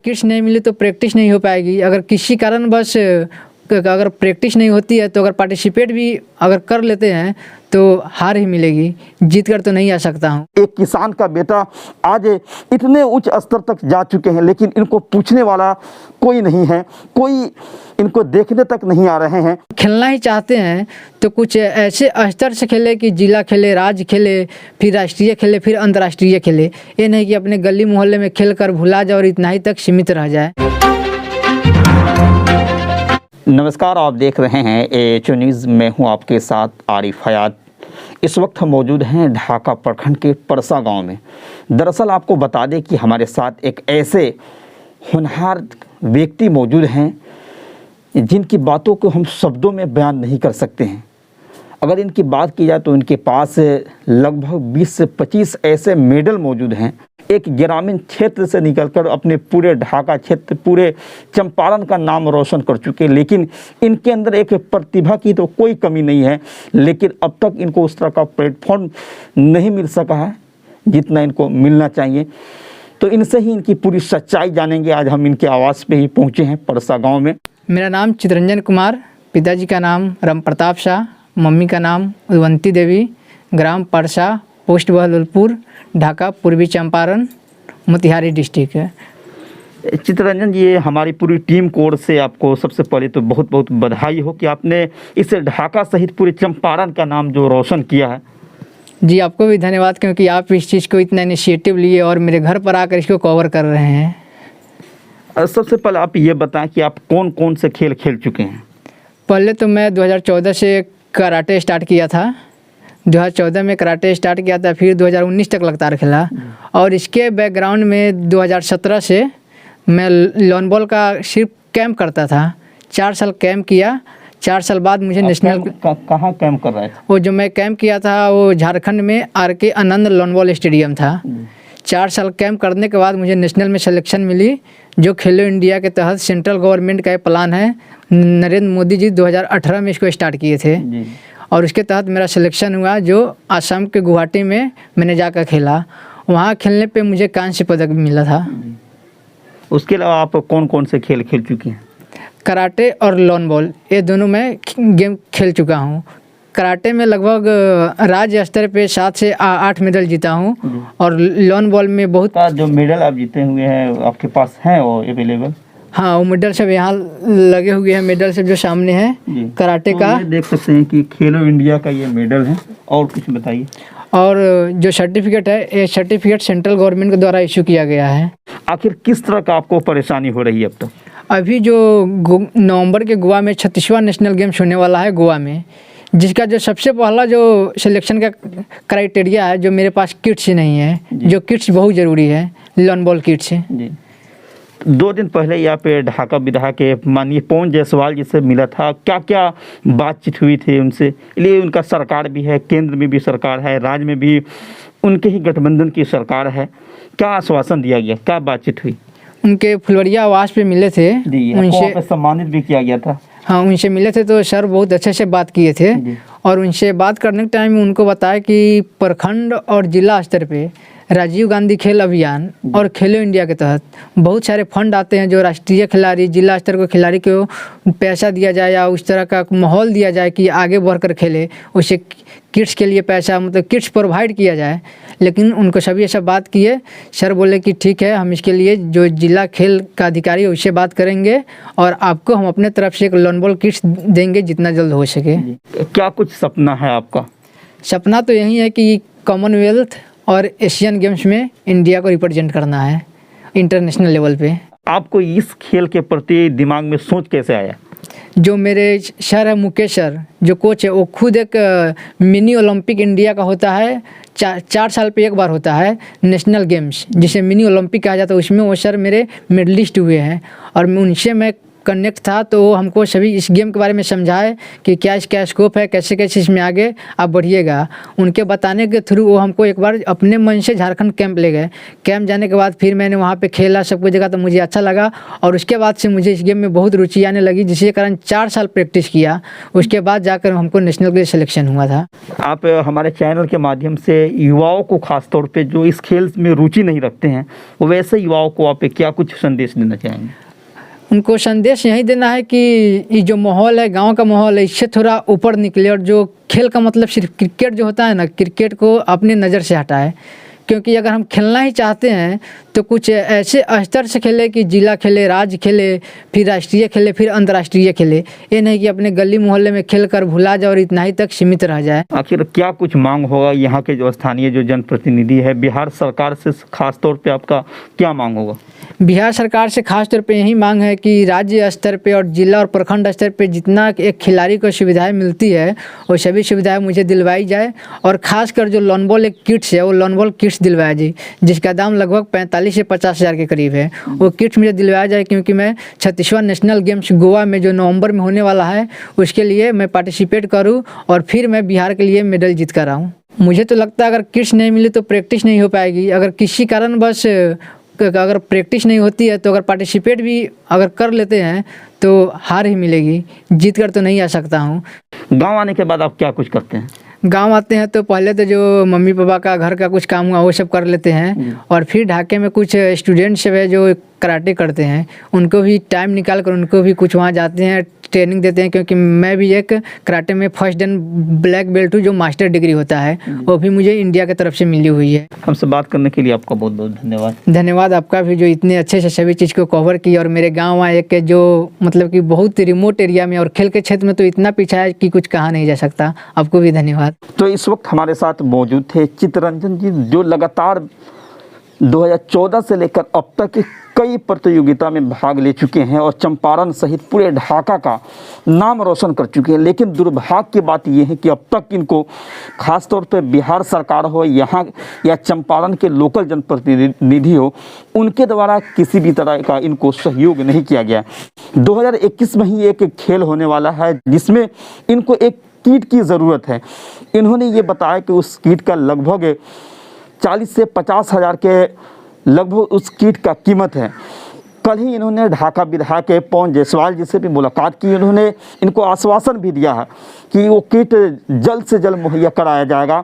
Kits नहीं मिली तो practice नहीं हो पाएगी। अगर किसी कारणवश अगर प्रैक्टिस नहीं होती है तो अगर पार्टिसिपेट भी अगर कर लेते हैं तो हार ही मिलेगी, जीत कर तो नहीं आ सकता हूँ। एक किसान का बेटा आज इतने उच्च स्तर तक जा चुके हैं, लेकिन इनको पूछने वाला कोई नहीं है, कोई इनको देखने तक नहीं आ रहे हैं। खेलना ही चाहते हैं तो कुछ ऐसे स्तर से खेले कि जिला खेले, राज्य खेले, फिर राष्ट्रीय खेले, फिर अंतर्राष्ट्रीय खेले। ये नहीं कि अपने गली मोहल्ले में खेल कर भुला जाए और इतना ही तक सीमित रह जाए। नमस्कार, आप देख रहे हैं AHO न्यूज़। मैं हूं आपके साथ आरिफ हयात। इस वक्त हम मौजूद हैं ढाका प्रखंड के परसा गांव में। दरअसल आपको बता दें कि हमारे साथ एक ऐसे होनहार व्यक्ति मौजूद हैं जिनकी बातों को हम शब्दों में बयान नहीं कर सकते हैं। अगर इनकी बात की जाए तो इनके पास लगभग 20 से 25 ऐसे मेडल मौजूद हैं। एक ग्रामीण क्षेत्र से निकलकर अपने पूरे ढाका क्षेत्र, पूरे चंपारण का नाम रोशन कर चुके, लेकिन इनके अंदर एक प्रतिभा की तो कोई कमी नहीं है, लेकिन अब तक इनको उस तरह का प्लेटफॉर्म नहीं मिल सका है जितना इनको मिलना चाहिए। तो इनसे ही इनकी पूरी सच्चाई जानेंगे। आज हम इनके आवास पे ही पहुँचे हैं परसा गाँव में। मेरा नाम चितरंजन कुमार, पिताजी का नाम राम प्रताप शाह, मम्मी का नाम उदवंती देवी, ग्राम परसा, पोस्ट बहलोलपुर, ढाका, पूर्वी चंपारण, मोतिहारी डिस्ट्रिक्ट है। चितरंजन जी, हमारी पूरी टीम की ओर से आपको सबसे पहले तो बहुत बहुत बधाई हो कि आपने इस ढाका सहित पूरे चंपारण का नाम जो रोशन किया है। जी, आपको भी धन्यवाद, क्योंकि आप इस चीज़ को इतना इनिशिएटिव लिए और मेरे घर पर आकर इसको कवर कर रहे हैं। सबसे पहले आप ये बताएं कि आप कौन कौन से खेल खेल चुके हैं। पहले तो मैं 2014 से कराटे स्टार्ट किया था। 2014 में कराटे स्टार्ट किया था, फिर 2019 तक लगातार खेला। और इसके बैकग्राउंड में 2017 से मैं लॉन बॉल का सिर्फ कैंप करता था। 4 साल कैंप किया। 4 साल बाद मुझे नेशनल कहाँ कैंप कर रहे थे? वो जो मैं कैंप किया था वो झारखंड में RK आनंद लॉन बॉल स्टेडियम था। 4 साल कैंप करने के बाद मुझे नेशनल में सिलेक्शन मिली, जो खेलो इंडिया के तहत सेंट्रल गवर्नमेंट का प्लान है। नरेंद्र मोदी जी 2018 में इसको स्टार्ट किए थे और उसके तहत मेरा सिलेक्शन हुआ, जो आसाम के गुवाहाटी में मैंने जाकर खेला। वहाँ खेलने पे मुझे कांस्य पदक मिला था। उसके अलावा आप कौन कौन से खेल खेल चुके हैं? कराटे और लॉन बॉल, ये दोनों मैं गेम खेल चुका हूँ। कराटे में लगभग राज्य स्तर पे 7 से 8 मेडल जीता हूँ और लॉन बॉल में बहुत। जो मेडल आप जीते हुए हैं आपके पास हैं वो अवेलेबल? हाँ, वो मेडल सब यहाँ लगे हुए हैं। मेडल सब जो सामने है कराटे तो का, देख सकते हैं कि खेलो इंडिया का ये मेडल है। और कुछ बताइए। और जो सर्टिफिकेट है, ये सर्टिफिकेट सेंट्रल गवर्नमेंट के द्वारा इशू किया गया है। आखिर किस तरह का आपको परेशानी हो रही है अब तक? अभी जो नवंबर के गोवा में 36वां नेशनल गेम्स होने वाला है गोवा में, जिसका जो सबसे पहला जो सिलेक्शन का क्राइटेरिया है, जो मेरे पास किट्स नहीं है, जो किट्स बहुत ज़रूरी है, लॉन बॉल किट्स। जी, 2 दिन पहले यहाँ पे ढाका विधायक के माननीय पवन जायसवाल जी से मिला था। क्या क्या बातचीत हुई थी उनसे? लिए उनका सरकार भी है, केंद्र में भी सरकार है, राज्य में भी उनके ही गठबंधन की सरकार है। क्या आश्वासन दिया गया, क्या बातचीत हुई? उनके फुलवरिया आवास पे मिले थे, उनसे सम्मानित भी किया गया था। हाँ, उनसे मिले थे तो सर बहुत अच्छे से बात किए थे। और उनसे बात करने के टाइम उनको बताया कि प्रखंड और जिला स्तर पे राजीव गांधी खेल अभियान और खेलो इंडिया के तहत बहुत सारे फंड आते हैं, जो राष्ट्रीय खिलाड़ी, जिला स्तर के खिलाड़ी को पैसा दिया जाए या उस तरह का माहौल दिया जाए कि आगे बढ़कर खेले। उसे किट्स के लिए पैसा, मतलब किट्स प्रोवाइड किया जाए। लेकिन उनको सभी ऐसा बात किए। सर बोले कि ठीक है, हम इसके लिए जो जिला खेल का अधिकारी है उससे बात करेंगे और आपको हम अपने तरफ से एक लॉन बॉल किट्स देंगे जितना जल्द हो सके। क्या कुछ सपना है आपका? सपना तो यही है कि कॉमनवेल्थ और एशियन गेम्स में इंडिया को रिप्रेजेंट करना है इंटरनेशनल लेवल पे। आपको इस खेल के प्रति दिमाग में सोच कैसे आया? जो मेरे सर है मुकेश सर, जो कोच है, वो खुद एक मिनी ओलंपिक इंडिया का होता है, 4 साल पे एक बार होता है नेशनल गेम्स, जिसे मिनी ओलंपिक कहा जाता है। उसमें वो सर मेरे मेडलिस्ट हुए हैं और उनसे मैं कनेक्ट था, तो वो हमको सभी इस गेम के बारे में समझाए कि क्या इसका स्कोप है, कैसे कैसे इसमें आगे आप बढ़िएगा। उनके बताने के थ्रू वो हमको एक बार अपने मन से झारखंड कैंप ले गए। कैंप जाने के बाद फिर मैंने वहाँ पे खेला, सब कुछ देखा, तो मुझे अच्छा लगा और उसके बाद से मुझे इस गेम में बहुत रुचि आने लगी, जिसके कारण 4 साल प्रैक्टिस किया। उसके बाद जाकर हमको नेशनल के लिए सिलेक्शन हुआ था। आप हमारे चैनल के माध्यम से युवाओं को, खास तौर पे जो इस खेल में रुचि नहीं रखते हैं, वो वैसे युवाओं को आप क्या कुछ संदेश देना चाहेंगे? उनको संदेश यही देना है कि ये जो माहौल है, गांव का माहौल है, इससे थोड़ा ऊपर निकले और जो खेल का मतलब सिर्फ क्रिकेट जो होता है ना, क्रिकेट को अपनी नज़र से हटाए। क्योंकि अगर हम खेलना ही चाहते हैं तो कुछ ऐसे स्तर से खेले कि जिला खेले, राज्य खेले, फिर राष्ट्रीय खेले, फिर अंतर्राष्ट्रीय खेले। ये नहीं कि अपने गली मोहल्ले में खेल कर भुला जाए और इतना ही तक सीमित रह जाए। आखिर क्या कुछ मांग होगा यहाँ के जो स्थानीय जो जनप्रतिनिधि है, बिहार सरकार से खास तौर पे आपका क्या मांग होगा? बिहार सरकार से खास तौर पे यही मांग है कि राज्य स्तर पे और जिला और प्रखंड स्तर पे जितना एक खिलाड़ी को सुविधाएं मिलती है, वो सभी सुविधाएं मुझे दिलवाई जाए। और ख़ासकर जो लॉन बॉल एक किट्स है, वो लॉन बॉल किट्स दिलवाया जाए, जिसका दाम लगभग 45 से 50 हज़ार के करीब है। वो किट्स मुझे दिलवाया जाए, क्योंकि मैं 36वां नेशनल गेम्स गोवा में जो नवंबर में होने वाला है, उसके लिए मैं पार्टिसिपेट करूँ और फिर मैं बिहार के लिए मेडल जीत कर आऊँ। मुझे तो लगता है अगर किट्स नहीं मिले तो प्रैक्टिस नहीं हो पाएगी। अगर किसी कारण बस अगर प्रैक्टिस नहीं होती है तो अगर पार्टिसिपेट भी अगर कर लेते हैं तो हार ही मिलेगी, जीत कर तो नहीं आ सकता हूँ। गांव आने के बाद आप क्या कुछ करते हैं? गांव आते हैं तो पहले तो जो मम्मी पापा का घर का कुछ काम हुआ वो सब कर लेते हैं, और फिर ढाके में कुछ स्टूडेंट्स है जो कराटे करते हैं, उनको भी टाइम निकाल कर उनको भी कुछ वहाँ जाते हैं, ट्रेनिंग देते हैं। क्योंकि मैं भी एक कराटे में फर्स्ट एंड ब्लैक बेल्ट हूँ, जो मास्टर डिग्री होता है, वो भी मुझे इंडिया की तरफ से मिली हुई है। हमसे बात करने के लिए आपका बहुत बहुत धन्यवाद। धन्यवाद आपका भी, जो इतने अच्छे से सभी चीज़ को कवर किया और मेरे गांव आए के जो मतलब कि बहुत रिमोट एरिया में और खेल के क्षेत्र में तो इतना पीछा है कि कुछ कहा नहीं जा सकता। आपको भी धन्यवाद। तो इस वक्त हमारे साथ मौजूद थे चित्तरंजन जी, जो लगातार 2014 से लेकर अब तक कई प्रतियोगिता में भाग ले चुके हैं और चंपारण सहित पूरे ढाका का नाम रोशन कर चुके हैं। लेकिन दुर्भाग्य की बात यह है कि अब तक इनको खासतौर पर बिहार सरकार हो यहाँ या चंपारण के लोकल जनप्रतिनिधि हो, उनके द्वारा किसी भी तरह का इनको सहयोग नहीं किया गया। 2021 में ही एक खेल होने वाला है जिसमें इनको एक किट की ज़रूरत है। इन्होंने ये बताया कि उस किट का लगभग 40 से 50 हज़ार के लगभग उस किट का कीमत है। कल ही इन्होंने ढाका विधायक पवन जायसवाल जी से भी मुलाकात की। उन्होंने इनको आश्वासन भी दिया है कि वो किट जल्द से जल्द मुहैया कराया जाएगा।